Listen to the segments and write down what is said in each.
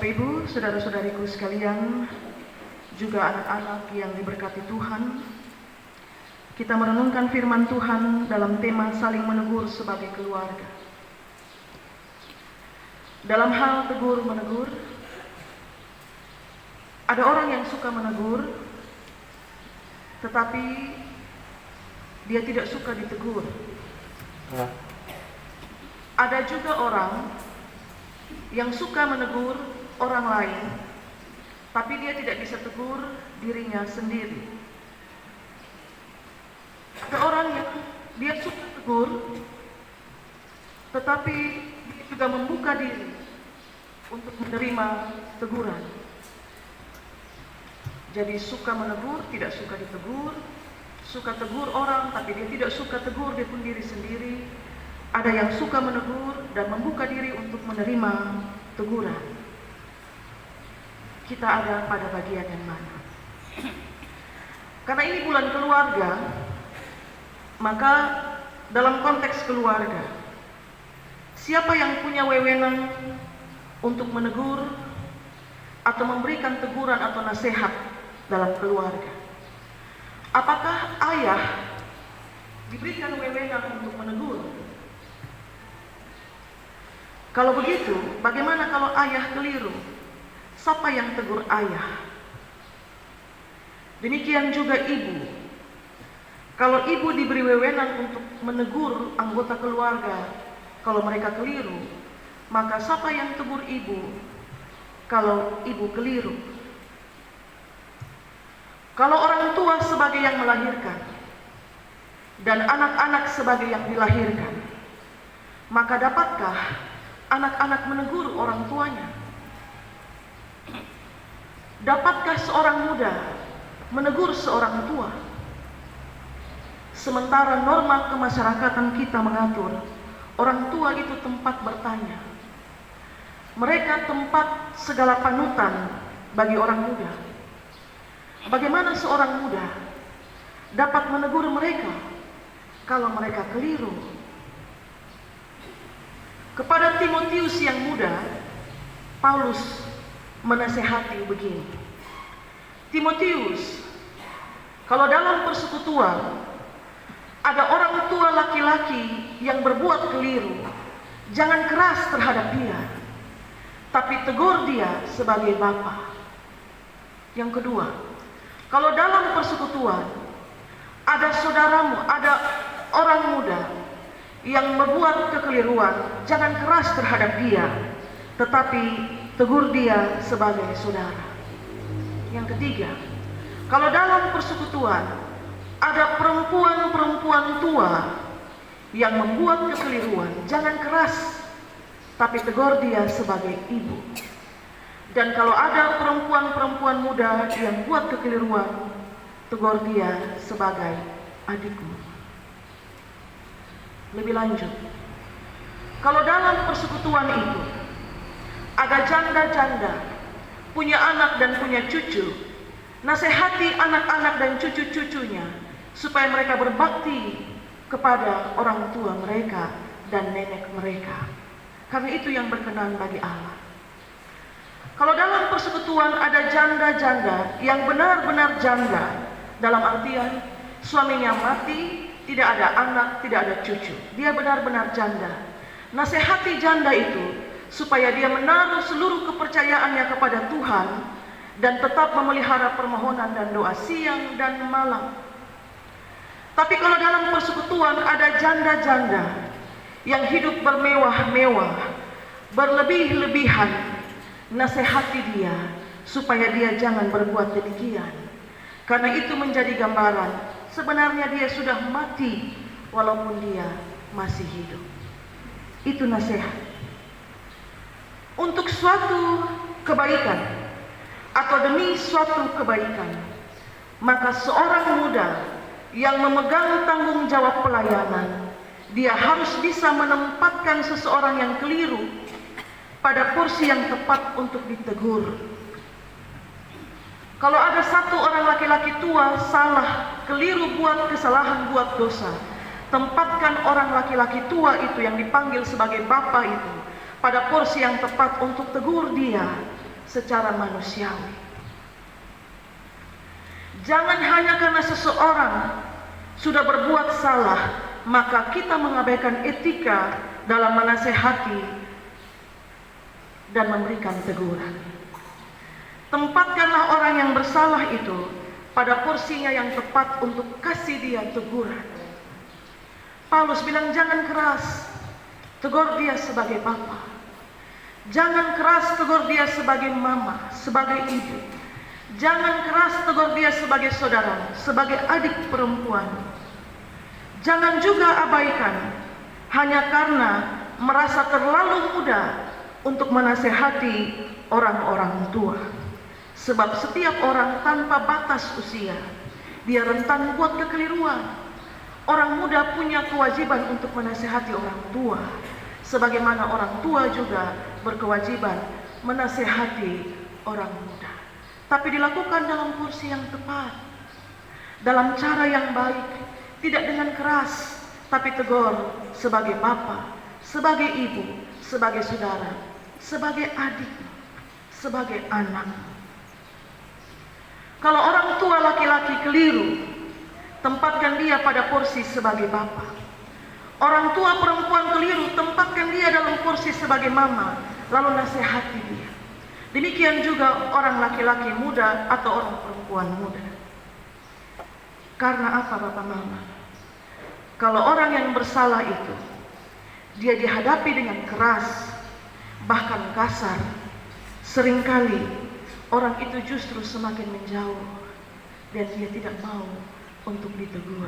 Bapak Ibu, saudara-saudariku sekalian, juga anak-anak yang diberkati Tuhan, kita merenungkan firman Tuhan dalam tema saling menegur sebagai keluarga. Dalam hal tegur-menegur, ada orang yang suka menegur, tetapi dia tidak suka ditegur. Ada juga orang yang suka menegur orang lain, tapi dia tidak bisa tegur dirinya sendiri. Ada orang yang dia suka tegur, tetapi dia juga membuka diri untuk menerima teguran. Jadi suka menegur, tidak suka ditegur, suka tegur orang, tapi dia tidak suka tegur dia pun diri sendiri. Ada yang suka menegur dan membuka diri untuk menerima teguran. Kita ada pada bagian yang mana? Karena ini bulan keluarga, maka dalam konteks keluarga, siapa yang punya wewenang untuk menegur atau memberikan teguran atau nasihat dalam keluarga? Apakah ayah diberikan wewenang untuk menegur? Kalau begitu, bagaimana kalau ayah keliru? Siapa yang tegur ayah? Demikian juga ibu. Kalau ibu diberi wewenang untuk menegur anggota keluarga, kalau mereka keliru, maka siapa yang tegur ibu kalau ibu keliru? Kalau orang tua sebagai yang melahirkan dan anak-anak sebagai yang dilahirkan, maka dapatkah anak-anak menegur orang tuanya? Dapatkah seorang muda menegur seorang tua? Sementara norma kemasyarakatan kita mengatur orang tua itu tempat bertanya. Mereka tempat segala panutan bagi orang muda. Bagaimana seorang muda dapat menegur mereka kalau mereka keliru? Kepada Timotius yang muda, Paulus menasehati begini. Timotius, kalau dalam persekutuan ada orang tua laki-laki yang berbuat keliru, jangan keras terhadap dia, tapi tegur dia sebagai bapa. Yang kedua, kalau dalam persekutuan ada saudaramu, ada orang muda yang membuat kekeliruan, jangan keras terhadap dia, tetapi tegur dia sebagai saudara. Yang ketiga, kalau dalam persekutuan ada perempuan-perempuan tua yang membuat kekeliruan, jangan keras, tapi tegur dia sebagai ibu. Dan kalau ada perempuan-perempuan muda yang buat kekeliruan, tegur dia sebagai adikmu. Lebih lanjut, kalau dalam persekutuan itu ada janda-janda punya anak dan punya cucu, nasihati anak-anak dan cucu-cucunya supaya mereka berbakti kepada orang tua mereka dan nenek mereka, karena itu yang berkenan bagi Allah. Kalau dalam persekutuan ada janda-janda yang benar-benar janda, dalam artian suaminya mati, tidak ada anak, tidak ada cucu, dia benar-benar janda, nasihati janda itu supaya dia menaruh seluruh kepercayaannya kepada Tuhan dan tetap memelihara permohonan dan doa siang dan malam. Tapi kalau dalam persekutuan ada janda-janda yang hidup bermewah-mewah, berlebih-lebihan, nasihati dia supaya dia jangan berbuat demikian, karena itu menjadi gambaran sebenarnya dia sudah mati walaupun dia masih hidup. Itu nasihat untuk suatu kebaikan atau demi suatu kebaikan. Maka seorang muda yang memegang tanggung jawab pelayanan, dia harus bisa menempatkan seseorang yang keliru pada porsi yang tepat untuk ditegur. Kalau ada satu orang laki-laki tua salah, keliru, buat kesalahan, buat dosa, tempatkan orang laki-laki tua itu yang dipanggil sebagai bapak itu pada porsi yang tepat untuk tegur dia secara manusiawi. Jangan hanya karena seseorang sudah berbuat salah, maka kita mengabaikan etika dalam menasehati dan memberikan teguran. Tempatkanlah orang yang bersalah itu pada porsinya yang tepat untuk kasih dia teguran. Paulus bilang jangan keras, tegur dia sebagai bapa. Jangan keras, tegur dia sebagai mama, sebagai ibu. Jangan keras, tegur dia sebagai saudara, sebagai adik perempuan. Jangan juga abaikan hanya karena merasa terlalu muda untuk menasehati orang-orang tua. Sebab setiap orang tanpa batas usia, dia rentan buat kekeliruan. Orang muda punya kewajiban untuk menasehati orang tua, sebagaimana orang tua juga berkewajiban menasehati orang muda. Tapi dilakukan dalam porsi yang tepat, dalam cara yang baik, tidak dengan keras, tapi tegur sebagai bapa, sebagai ibu, sebagai saudara, sebagai adik, sebagai anak. Kalau orang tua laki-laki keliru, tempatkan dia pada porsi sebagai bapa. Orang tua perempuan keliru, tempatkan dia dalam porsi sebagai mama, lalu nasihati dia. Demikian juga orang laki-laki muda atau orang perempuan muda. Karena apa bapak mama? Kalau orang yang bersalah itu, dia dihadapi dengan keras, bahkan kasar, seringkali orang itu justru semakin menjauh dan dia tidak mau untuk ditegur.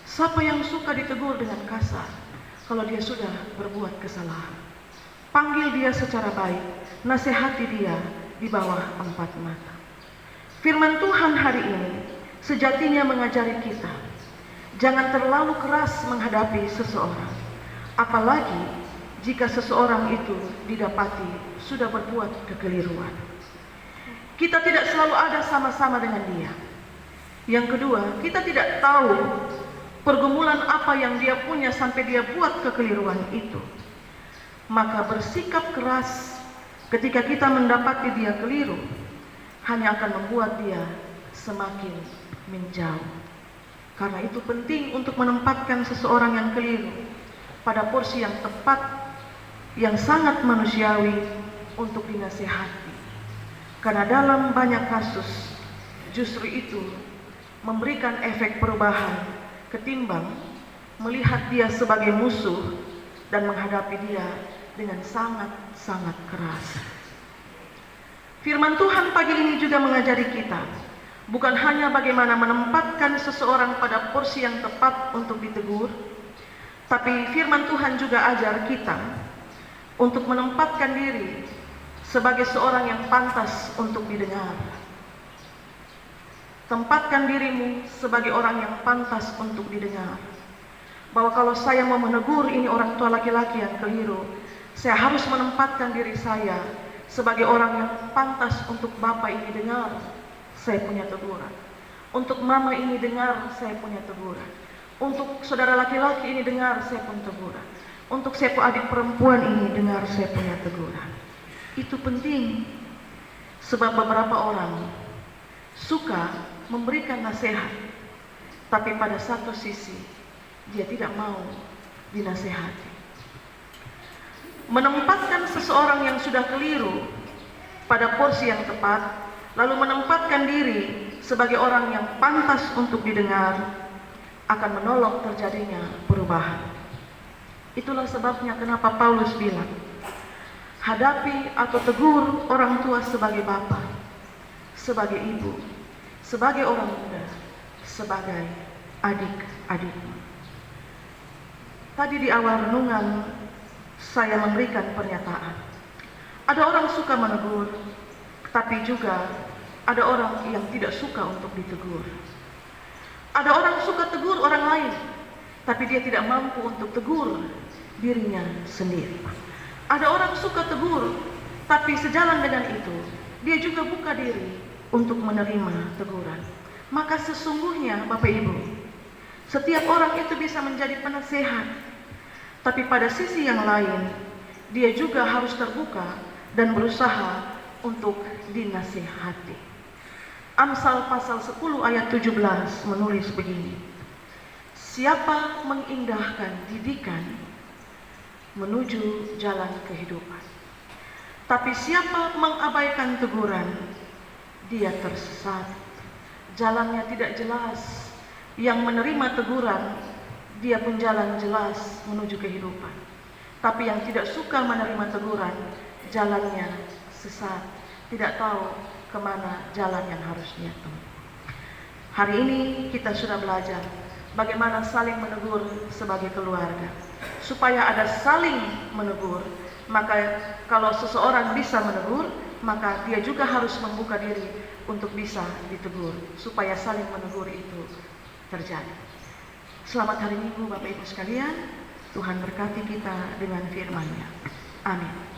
Siapa yang suka ditegur dengan kasar kalau dia sudah berbuat kesalahan? Panggil dia secara baik, nasihati dia di bawah 4 mata. Firman Tuhan hari ini sejatinya mengajari kita, jangan terlalu keras menghadapi seseorang, apalagi jika seseorang itu didapati sudah berbuat kekeliruan. Kita tidak selalu ada sama-sama dengan dia. Yang kedua, kita tidak tahu pergumulan apa yang dia punya sampai dia buat kekeliruan itu. Maka bersikap keras ketika kita mendapati dia keliru hanya akan membuat dia semakin menjauh. Karena itu penting untuk menempatkan seseorang yang keliru pada porsi yang tepat, yang sangat manusiawi untuk dinasihati. Karena dalam banyak kasus justru itu memberikan efek perubahan ketimbang melihat dia sebagai musuh dan menghadapi dia dengan sangat-sangat keras. Firman Tuhan pagi ini juga mengajari kita bukan hanya bagaimana menempatkan seseorang pada porsi yang tepat untuk ditegur, tapi firman Tuhan juga ajar kita untuk menempatkan diri sebagai seorang yang pantas untuk didengar. Tempatkan dirimu sebagai orang yang pantas untuk didengar. Bahwa kalau saya mau menegur ini orang tua laki-laki yang keliru, saya harus menempatkan diri saya sebagai orang yang pantas untuk bapak ini dengar, saya punya teguran. Untuk mama ini dengar, saya punya teguran. Untuk saudara laki-laki ini dengar, saya punya teguran. Untuk saya adik perempuan ini dengar, saya punya teguran. Itu penting, sebab beberapa orang suka memberikan nasihat, tapi pada satu sisi dia tidak mau dinasehati. Menempatkan seseorang yang sudah keliru pada porsi yang tepat, lalu menempatkan diri sebagai orang yang pantas untuk didengar, akan menolong terjadinya perubahan. Itulah sebabnya kenapa Paulus bilang, hadapi atau tegur orang tua sebagai bapa, sebagai ibu, sebagai orang muda, sebagai adik-adikmu. Tadi di awal renungan saya memberikan pernyataan. Ada orang suka menegur, tapi juga ada orang yang tidak suka untuk ditegur. Ada orang suka tegur orang lain, tapi dia tidak mampu untuk tegur dirinya sendiri. Ada orang suka tegur, tapi sejalan dengan itu, dia juga buka diri untuk menerima teguran. Maka sesungguhnya Bapak Ibu, setiap orang itu bisa menjadi penasehat, tapi pada sisi yang lain, dia juga harus terbuka dan berusaha untuk dinasihati. Amsal pasal 10 ayat 17 menulis begini. Siapa mengindahkan didikan menuju jalan kehidupan, tapi siapa mengabaikan teguran, dia tersesat. Jalannya tidak jelas. Yang menerima teguran, dia pun jalan jelas menuju kehidupan. Tapi yang tidak suka menerima teguran, jalannya sesat, tidak tahu kemana jalan yang harus dia tempuh. Hari ini kita sudah belajar bagaimana saling menegur sebagai keluarga. Supaya ada saling menegur, maka kalau seseorang bisa menegur, maka dia juga harus membuka diri untuk bisa ditegur, supaya saling menegur itu terjadi. Selamat hari Minggu Bapak Ibu sekalian. Tuhan berkati kita dengan firman-Nya. Amin.